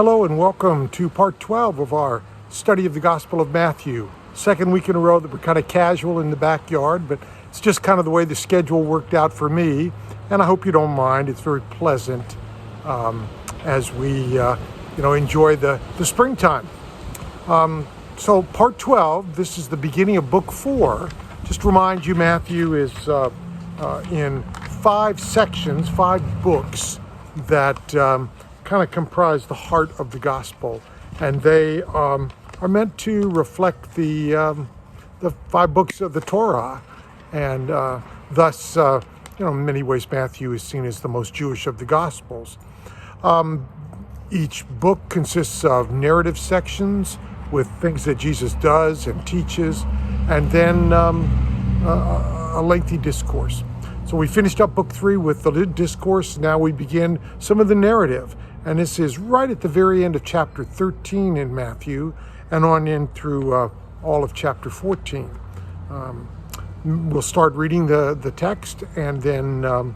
Hello and welcome to part 12 of our study of the Gospel of Matthew. Second week in a row that we're kind of casual in the backyard, but it's just kind of the way the schedule worked out for me, and I hope you don't mind. It's very pleasant as we enjoy the springtime. So part 12, this is the beginning of book 4. Just to remind you, Matthew is in 5 sections, 5 books that kind of comprise the heart of the gospel, and they are meant to reflect the 5 books of the Torah, and thus, in many ways, Matthew is seen as the most Jewish of the Gospels. Each book consists of narrative sections with things that Jesus does and teaches, and then a lengthy discourse. So we finished up book 3 with the discourse. Now we begin some of the narrative. And this is right at the very end of chapter 13 in Matthew and on in through all of chapter 14. We'll start reading the text, and then I'll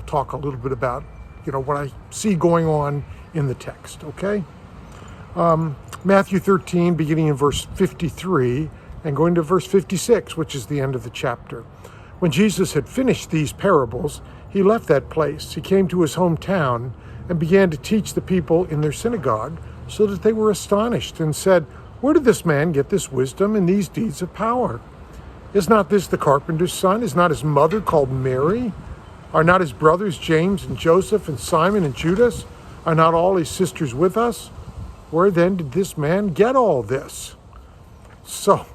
talk a little bit about, what I see going on in the text, okay? Matthew 13, beginning in verse 53 and going to verse 56, which is the end of the chapter. When Jesus had finished these parables, he left that place. He came to his hometown and began to teach the people in their synagogue, so that they were astonished and said, "Where did this man get this wisdom and these deeds of power? Is not this the carpenter's son? Is not his mother called Mary? Are not his brothers James and Joseph and Simon and Judas? Are not all his sisters with us? Where then did this man get all this?" So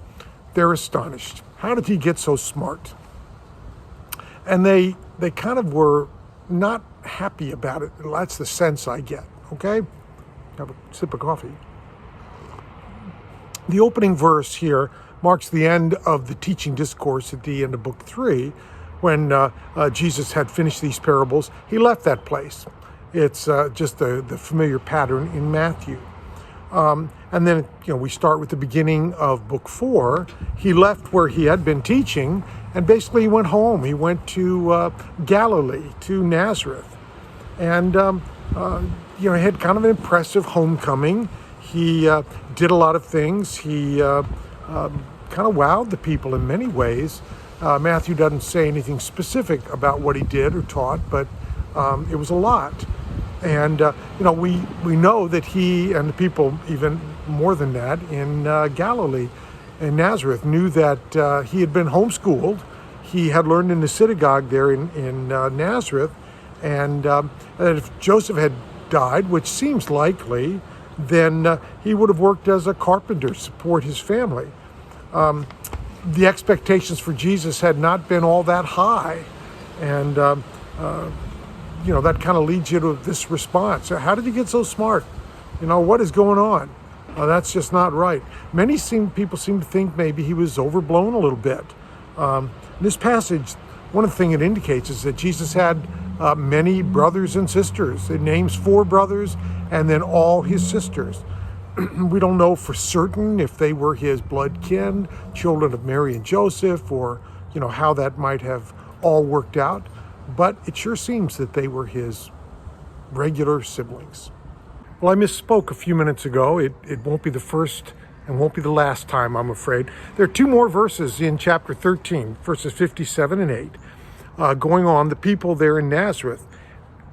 they're astonished. How did he get so smart? And they kind of were not happy about it. That's the sense I get, okay? Have a sip of coffee. The opening verse here marks the end of the teaching discourse at the end of book 3. When Jesus had finished these parables, he left that place. It's just the familiar pattern in Matthew. And then, we start with the beginning of book 4. He left where he had been teaching, and basically he went home. He went to Galilee, to Nazareth. And, he had kind of an impressive homecoming. He did a lot of things. He kind of wowed the people in many ways. Matthew doesn't say anything specific about what he did or taught, but it was a lot. And, we know that he and the people, even more than that, in Galilee and Nazareth, knew that he had been homeschooled. He had learned in the synagogue there in Nazareth. And if Joseph had died, which seems likely, then he would have worked as a carpenter to support his family. The expectations for Jesus had not been all that high. And, that kind of leads you to this response. How did he get so smart? What is going on? That's just not right. Many people seem to think maybe he was overblown a little bit. This passage, one of the things it indicates is that Jesus had many brothers and sisters. It names 4 brothers and then all his sisters. We don't know for certain if they were his blood kin, children of Mary and Joseph, or how that might have all worked out. But it sure seems that they were his regular siblings. Well, I misspoke a few minutes ago. It won't be the first and won't be the last time, I'm afraid. There are 2 more verses in chapter 13, verses 57 and 8, going on, the people there in Nazareth.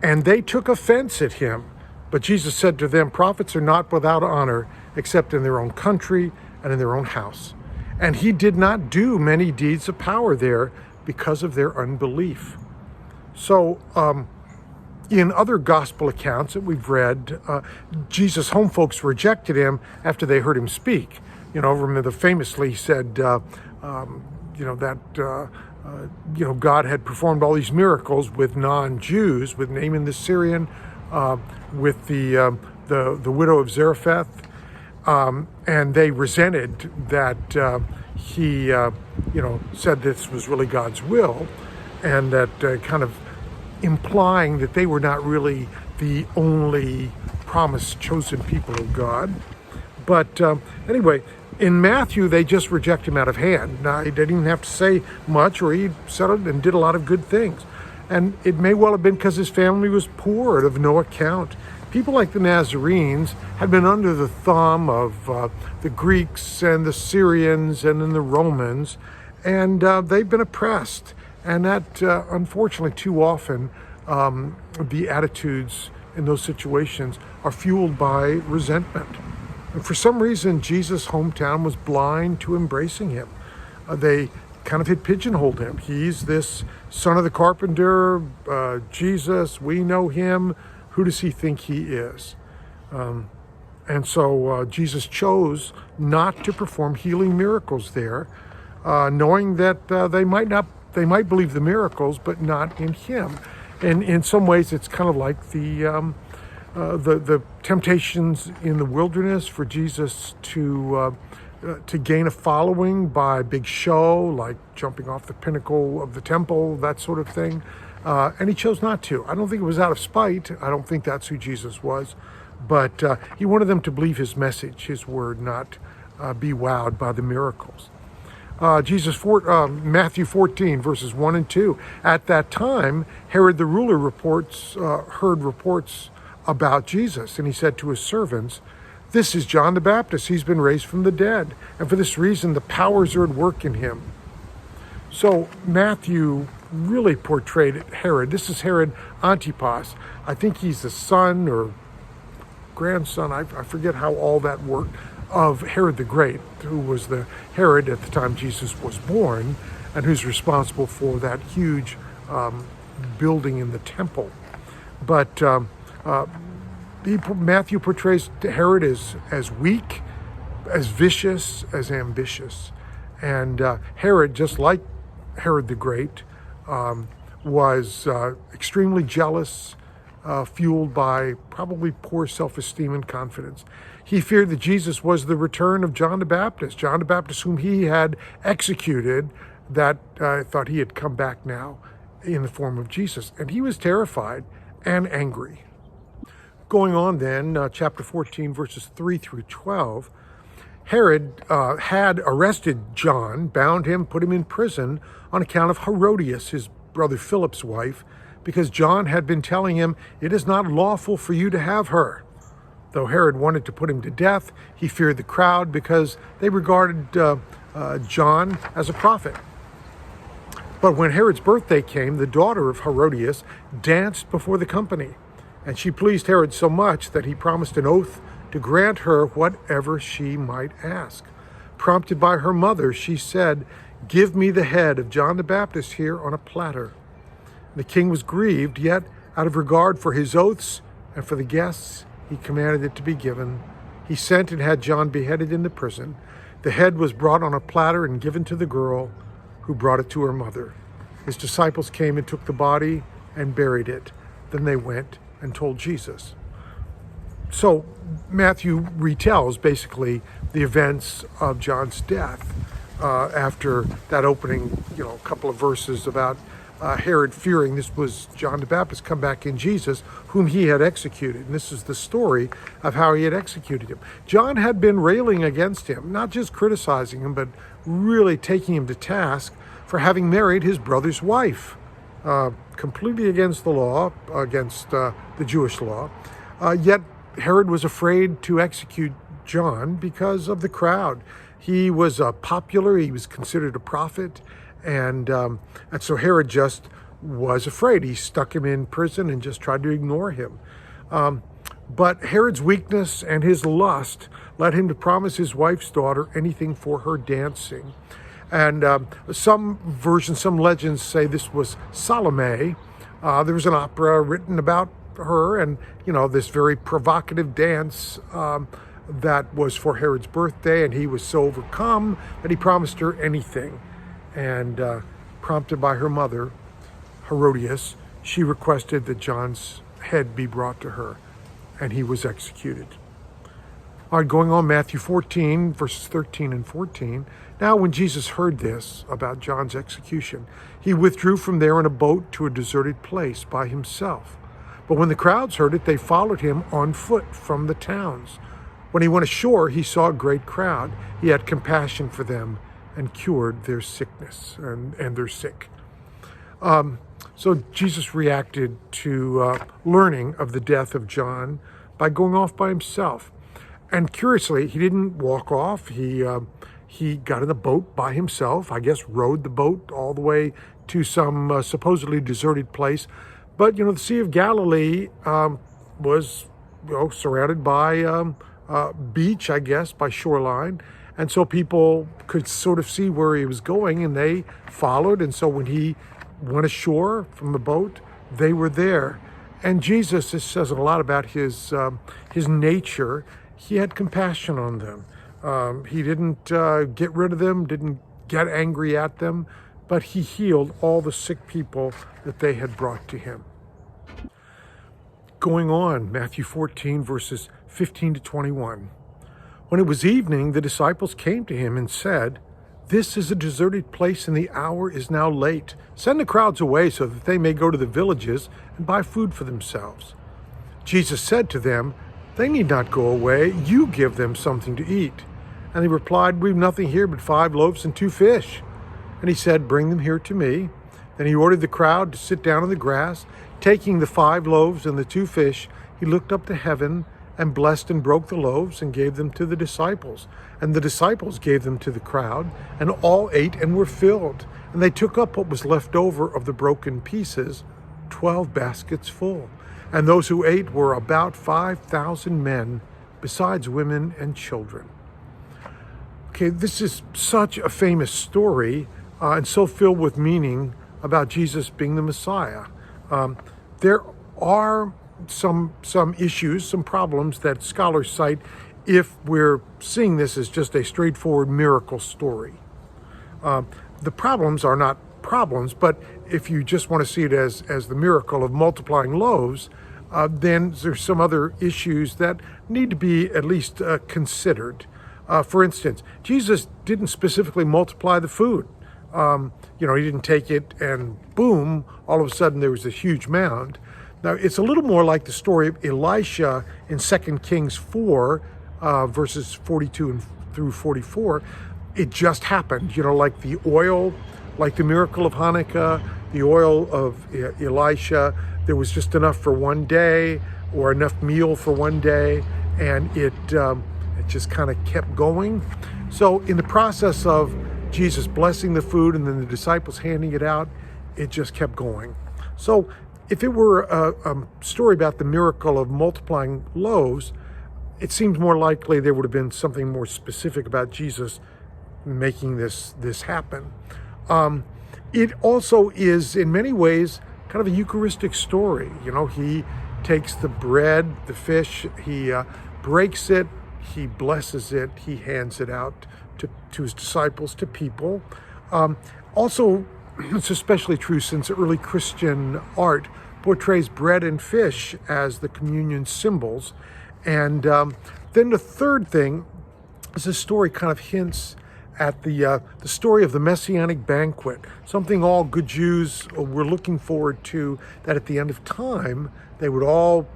And they took offense at him. But Jesus said to them, "Prophets are not without honor, except in their own country and in their own house." And he did not do many deeds of power there because of their unbelief. So, in other gospel accounts that we've read, Jesus' home folks rejected him after they heard him speak. Remember famously he said, that God had performed all these miracles with non-Jews, with Naaman the Syrian, with the widow of Zarephath, and they resented that he, said this was really God's will, and that kind of implying that they were not really the only promised chosen people of God. But anyway, in Matthew, they just reject him out of hand. Now, he didn't even have to say much, or he said it and did a lot of good things. And it may well have been because his family was poor and of no account. People like the Nazarenes had been under the thumb of the Greeks and the Syrians and then the Romans, and they've been oppressed. And that, unfortunately, too often, the attitudes in those situations are fueled by resentment. And for some reason, Jesus' hometown was blind to embracing him. They kind of had pigeonholed him. He's this son of the carpenter, Jesus, we know him. Who does he think he is? And so Jesus chose not to perform healing miracles there, knowing that they might believe the miracles, but not in him. And in some ways, it's kind of like the temptations in the wilderness for Jesus to gain a following by a big show, like jumping off the pinnacle of the temple, that sort of thing. And he chose not to. I don't think it was out of spite. I don't think that's who Jesus was. But he wanted them to believe his message, his word, not be wowed by the miracles. Matthew 14, verses 1 and 2. At that time, Herod the ruler heard reports about Jesus, and he said to his servants, "This is John the Baptist. He's been raised from the dead, and for this reason the powers are at work in him." So Matthew really portrayed Herod. This is Herod Antipas. I think he's the son or grandson, I forget how all that worked, of Herod the Great, who was the Herod at the time Jesus was born, and who's responsible for that huge building in the temple. But Matthew portrays Herod as weak, as vicious, as ambitious. And Herod, just like Herod the Great, was extremely jealous, fueled by probably poor self-esteem and confidence. He feared that Jesus was the return of John the Baptist, whom he had executed, that thought he had come back now in the form of Jesus. And he was terrified and angry. Going on then, chapter 14, verses 3 through 12, Herod had arrested John, bound him, put him in prison on account of Herodias, his brother Philip's wife, because John had been telling him, "It is not lawful for you to have her." Though Herod wanted to put him to death, he feared the crowd because they regarded John as a prophet. But when Herod's birthday came, the daughter of Herodias danced before the company, and she pleased Herod so much that he promised an oath to grant her whatever she might ask. Prompted by her mother, she said, "Give me the head of John the Baptist here on a platter." The king was grieved, yet out of regard for his oaths and for the guests, he commanded it to be given. He sent and had John beheaded in the prison. The head was brought on a platter and given to the girl, who brought it to her mother. His disciples came and took the body and buried it. Then they went and told Jesus. So Matthew retells basically the events of John's death after that opening, couple of verses about Herod fearing this was John the Baptist come back in Jesus, whom he had executed. And this is the story of how he had executed him. John had been railing against him, not just criticizing him, but really taking him to task for having married his brother's wife, completely against the law, against the Jewish law. Yet Herod was afraid to execute John because of the crowd. He was popular, he was considered a prophet, and so Herod just was afraid. He stuck him in prison and just tried to ignore him. But Herod's weakness and his lust led him to promise his wife's daughter anything for her dancing. And some versions, some legends say this was Salome. There was an opera written about her and, this very provocative dance that was for Herod's birthday, and he was so overcome that he promised her anything. And prompted by her mother, Herodias, she requested that John's head be brought to her, and he was executed. All right, going on, Matthew 14, verses 13 and 14. Now when Jesus heard this about John's execution, he withdrew from there in a boat to a deserted place by himself. But when the crowds heard it, they followed him on foot from the towns. When he went ashore, he saw a great crowd. He had compassion for them and cured their sickness and their sick. So Jesus reacted to learning of the death of John by going off by himself. And curiously, he didn't walk off. He got in the boat by himself, I guess rowed the boat all the way to some supposedly deserted place. But, the Sea of Galilee was, surrounded by beach, I guess, by shoreline. And so people could sort of see where he was going, and they followed. And so when he went ashore from the boat, they were there. And Jesus, this says a lot about his nature. He had compassion on them. He didn't get rid of them, didn't get angry at them, but he healed all the sick people that they had brought to him. Going on, Matthew 14, verses 15 to 21. When it was evening, the disciples came to him and said, "This is a deserted place and the hour is now late. Send the crowds away so that they may go to the villages and buy food for themselves." Jesus said to them, "They need not go away. You give them something to eat." And they replied, "We've nothing here but 5 loaves and 2 fish. And he said, "Bring them here to me." Then he ordered the crowd to sit down on the grass. Taking the 5 loaves and the 2 fish, he looked up to heaven and blessed and broke the loaves and gave them to the disciples. And the disciples gave them to the crowd, and all ate and were filled. And they took up what was left over of the broken pieces, 12 baskets full. And those who ate were about 5,000 men, besides women and children. Okay, this is such a famous story and so filled with meaning about Jesus being the Messiah. There are some issues, some problems that scholars cite if we're seeing this as just a straightforward miracle story. The problems are not problems, but if you just want to see it as the miracle of multiplying loaves, then there's some other issues that need to be at least considered. For instance, Jesus didn't specifically multiply the food. He didn't take it and boom, all of a sudden there was a huge mound. Now, it's a little more like the story of Elisha in 2 Kings 4, verses 42 through 44. It just happened, like the oil, like the miracle of Hanukkah, the oil of Elisha. There was just enough for one day or enough meal for one day, and it just kind of kept going. So in the process of Jesus blessing the food and then the disciples handing it out, it just kept going. So if it were a story about the miracle of multiplying loaves, it seems more likely there would have been something more specific about Jesus making this happen. It also is, in many ways, kind of a Eucharistic story. He takes the bread, the fish, he breaks it, he blesses it, he hands it out to his disciples, to people. Also, it's especially true since early Christian art portrays bread and fish as the communion symbols. And then the third thing is this story kind of hints at the story of the Messianic banquet, something all good Jews were looking forward to, that at the end of time, they would all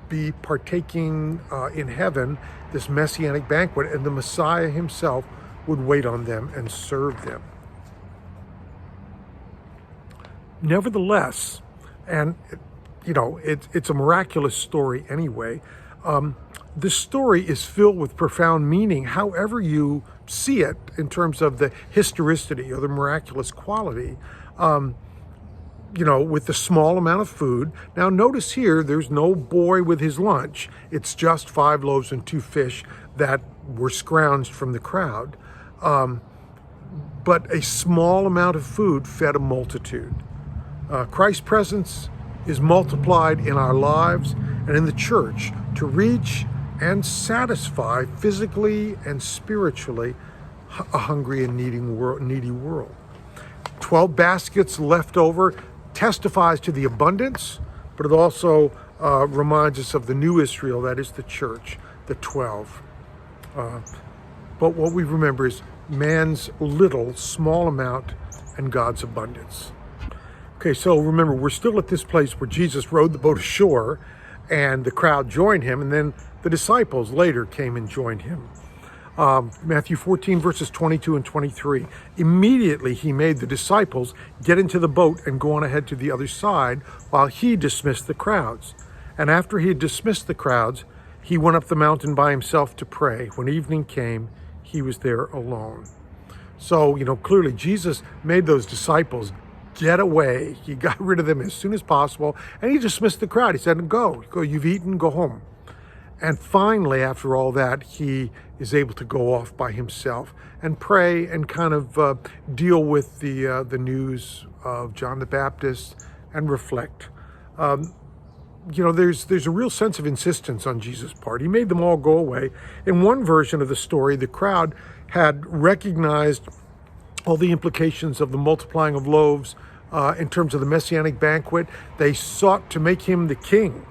be partaking in heaven, this Messianic banquet, and the Messiah himself would wait on them and serve them. Nevertheless, and it's a miraculous story anyway, this story is filled with profound meaning, however you see it in terms of the historicity or the miraculous quality, with the small amount of food. Now notice here, there's no boy with his lunch. It's just 5 loaves and 2 fish that were scrounged from the crowd. But a small amount of food fed a multitude. Christ's presence is multiplied in our lives and in the church to reach and satisfy physically and spiritually a hungry and needy world. 12 baskets left over testifies to the abundance, but it also reminds us of the new Israel, that is the church, the 12. But what we remember is man's little, small amount and God's abundance. Okay, so remember, we're still at this place where Jesus rowed the boat ashore and the crowd joined him, and then the disciples later came and joined him. Matthew 14, verses 22 and 23. Immediately he made the disciples get into the boat and go on ahead to the other side while he dismissed the crowds. And after he had dismissed the crowds, he went up the mountain by himself to pray. When evening came, he was there alone. So, clearly Jesus made those disciples get away. He got rid of them as soon as possible, and he dismissed the crowd. He said, go, you've eaten, go home. And finally, after all that, he is able to go off by himself and pray and kind of deal with the news of John the Baptist and reflect. There's a real sense of insistence on Jesus' part. He made them all go away. In one version of the story, the crowd had recognized all the implications of the multiplying of loaves in terms of the messianic banquet. They sought to make him the king.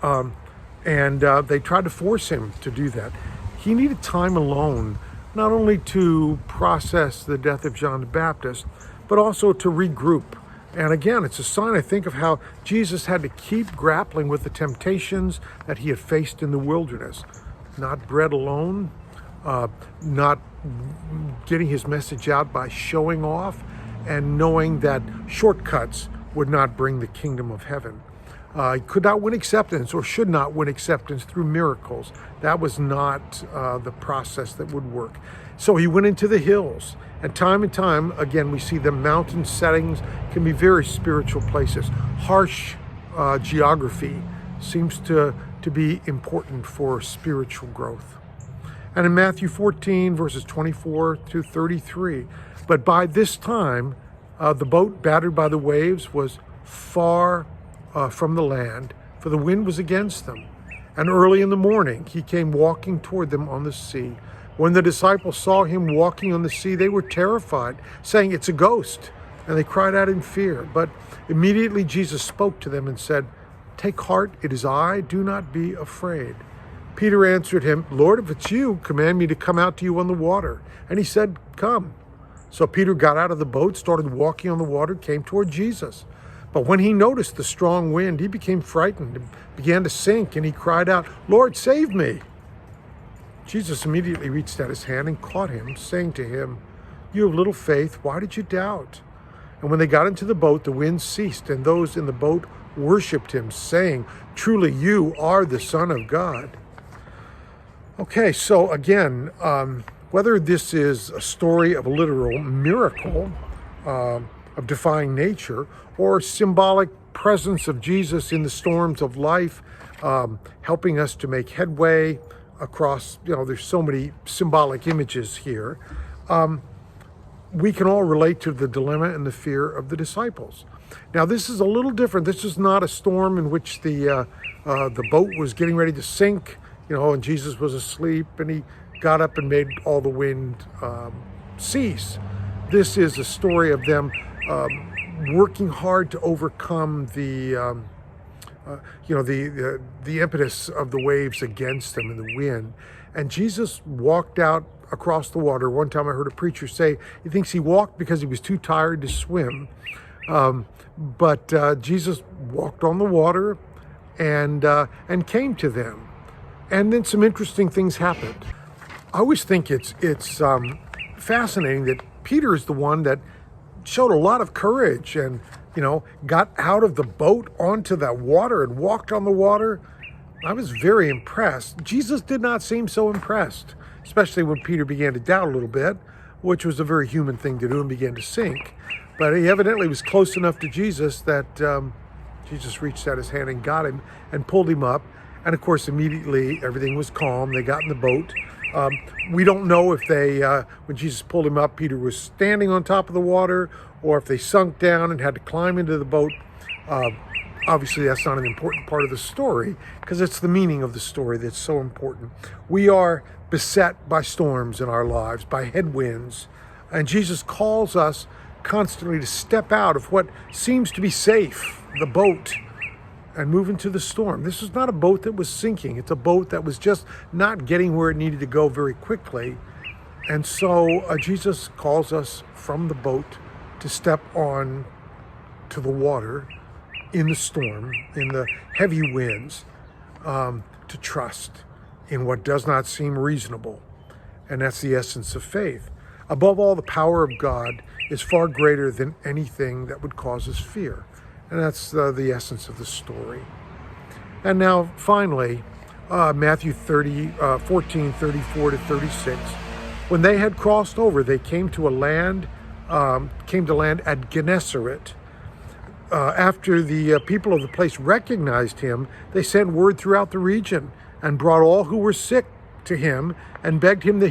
And they tried to force him to do that. He needed time alone, not only to process the death of John the Baptist, but also to regroup. And again, it's a sign, I think, of how Jesus had to keep grappling with the temptations that he had faced in the wilderness. Not bread alone, not getting his message out by showing off, and knowing that shortcuts would not bring the kingdom of heaven. He could not win acceptance, or should not win acceptance, through miracles. That was not the process that would work. So he went into the hills. And time, again, we see the mountain settings can be very spiritual places. Harsh geography seems to be important for spiritual growth. And in Matthew 14, verses 24 through 33, but by this time, the boat, battered by the waves, was far from the land, for the wind was against them. And early in the morning, he came walking toward them on the sea. When the disciples saw him walking on the sea, they were terrified, saying, "It's a ghost." And they cried out in fear. But immediately Jesus spoke to them and said, "Take heart, it is I, do not be afraid." Peter answered him, "Lord, if it's you, command me to come out to you on the water." And he said, "Come." So Peter got out of the boat, started walking on the water, came toward Jesus. But when he noticed the strong wind, he became frightened and began to sink, and he cried out, "Lord, save me." Jesus immediately reached out his hand and caught him, saying to him, "You have little faith, why did you doubt?" And when they got into the boat, the wind ceased, and those in the boat worshipped him, saying, "Truly you are the Son of God." Okay, so again, whether this is a story of a literal miracle of defying nature, or symbolic presence of Jesus in the storms of life, helping us to make headway across, there's so many symbolic images here. We can all relate to the dilemma and the fear of the disciples. Now, this is a little different. This is not a storm in which the boat was getting ready to sink, and Jesus was asleep and he got up and made all the wind cease. This is a story of them working hard to overcome the impetus of the waves against them and the wind. And Jesus walked out across the water. One time I heard a preacher say he thinks he walked because he was too tired to swim. But Jesus walked on the water and came to them. And then some interesting things happened. I always think it's fascinating that Peter is the one that showed a lot of courage and, got out of the boat onto that water and walked on the water. I was very impressed. Jesus did not seem so impressed, especially when Peter began to doubt a little bit, which was a very human thing to do, and began to sink. But he evidently was close enough to Jesus that Jesus reached out his hand and got him and pulled him up. And of course, immediately everything was calm. They got in the boat. We don't know if when Jesus pulled him up, Peter was standing on top of the water, or if they sunk down and had to climb into the boat. Obviously, that's not an important part of the story, because it's the meaning of the story that's so important. We are beset by storms in our lives, by headwinds, and Jesus calls us constantly to step out of what seems to be safe, the boat, and move into the storm. This is not a boat that was sinking. It's a boat that was just not getting where it needed to go very quickly. And so Jesus calls us from the boat to step on to the water in the storm, in the heavy winds, to trust in what does not seem reasonable. And that's the essence of faith. Above all, the power of God is far greater than anything that would cause us fear. And that's the essence of the story. And now, finally, Matthew 14, 34 to 36. When they had crossed over, they came to land at Gennesaret. After the people of the place recognized him, they sent word throughout the region and brought all who were sick to him and begged him that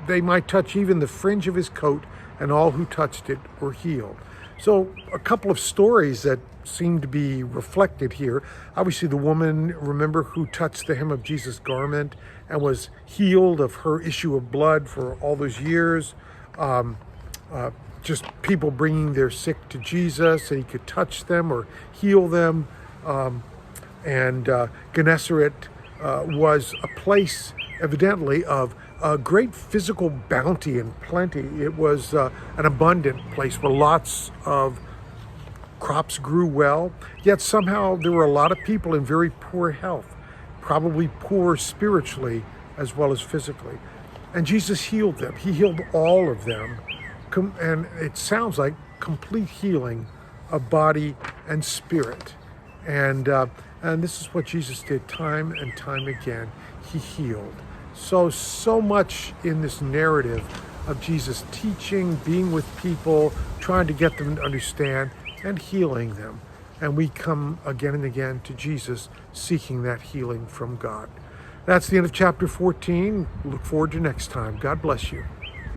they might touch even the fringe of his coat, and all who touched it were healed. So a couple of stories that seem to be reflected here. Obviously, the woman, remember, who touched the hem of Jesus' garment and was healed of her issue of blood for all those years. Just people bringing their sick to Jesus, and he could touch them or heal them. Gennesaret was a place, evidently, of great physical bounty and plenty. It was an abundant place where lots of crops grew well, yet somehow there were a lot of people in very poor health, probably poor spiritually as well as physically. And Jesus healed them. He healed all of them. And it sounds like complete healing of body and spirit. And this is what Jesus did time and time again. He healed. So much in this narrative of Jesus teaching, being with people, trying to get them to understand, and healing them. And we come again and again to Jesus seeking that healing from God. That's the end of chapter 14. Look forward to next time. God bless you.